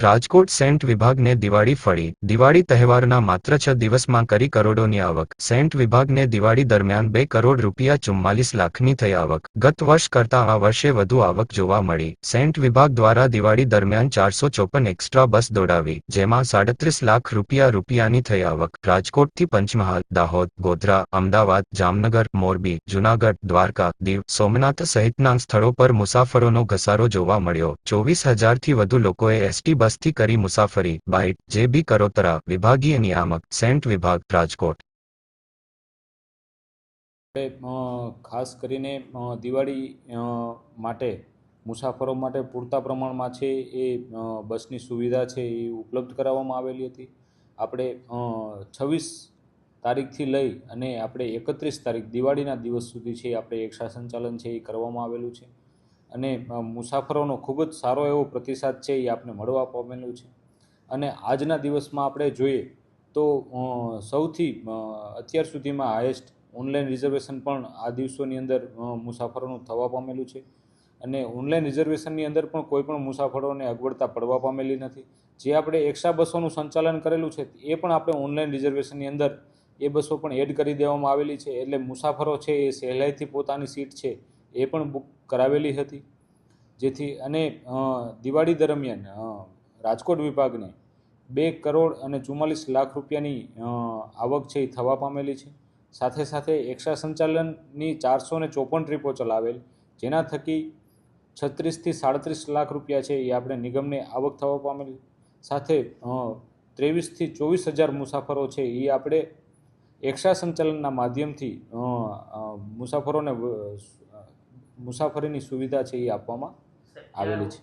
Rajkot Saint વિભાગને દિવાળી ફળી. દિવાળી તહેવારના માત્ર 6 દિવસમાં કરી કરોડોની આવક. સેન્ટ વિભાગને દિવાળી દરમિયાન 2 કરોડ રૂપિયા 44 લાખની થઈ આવક. ગત વર્ષ કરતાં આ વર્ષે વધુ આવક જોવા મળી. સેન્ટ વિભાગ દ્વારા દિવાળી દરમિયાન 454 એક્સ્ટ્રા બસ દોડાવી, જેમાં 37 લાખ રૂપિયાની થઈ આવક. રાજકોટથી પંચમહાલ, દાહોદ, ગોધરા, અમદાવાદ, જામનગર, મોરબી, જૂનાગઢ, દ્વારકા, દીવ, સોમનાથ સહિતના સ્થળો પર મુસાફરોનો ઘસારો જોવા મળ્યો. 24,000થી વધુ લોકોએ એસટી બસથી કરી મુસાફરી. બાઇટ જે.બી. કરોતરા, વિભાગીય નિયામક, સેન્ટ વિભાગ, રાજકોટ. ખાસ કરીને દિવાળી માટે મુસાફરો માટે પૂરતા પ્રમાણમાં છે એ બસની સુવિધા છે એ ઉપલબ્ધ કરાવવામાં આવેલી હતી. આપણે 26 તારીખથી લઈ અને આપણે 31 તારીખ દિવાળીના દિવસ સુધી છે આપણે એક્સ્ટ્રા સંચાલન છે એ કરવામાં આવેલું છે અને મુસાફરોનો ખૂબ જ સારો એવો પ્રતિસાદ છે એ આપણે મળવા પામેલું છે. અને આજના દિવસમાં આપણે જોઈએ તો સૌથી અત્યાર સુધીમાં હાઈએસ્ટ ઓનલાઈન રિઝર્વેશન પણ આ દિવસોની અંદર મુસાફરોનું થવા પામેલું છે અને ઓનલાઈન રિઝર્વેશનની અંદર પણ કોઈ પણ મુસાફરોને અગવડતા પડવા પામેલી નથી. જે આપણે એક્સ્ટ્રા બસોનું સંચાલન કરેલું છે એ પણ આપણે ઓનલાઈન રિઝર્વેશનની અંદર એ બસો પણ એડ કરી દેવામાં આવેલી છે, એટલે મુસાફરો છે એ સહેલાઈથી પોતાની સીટ છે એ પણ બુક કરાવેલી હતી. જેથી અને દિવાળી દરમિયાન રાજકોટ વિભાગને 2 કરોડ અને 44 લાખ રૂપિયાની આવક છે એ થવા પામેલી છે. સાથે સાથે એક્સ્ટ્રા સંચાલનની 454 ટ્રીપો ચલાવેલ, જેના થકી 36થી 37 લાખ રૂપિયા છે એ આપણે નિગમને આવક થવા પામેલી. સાથે 23થી 24,000 મુસાફરો છે એ આપણે એક્સ્ટ્રા સંચાલનના માધ્યમથી મુસાફરોને મુસાફરીની સુવિધા છે એ આપવામાં આવેલી છે.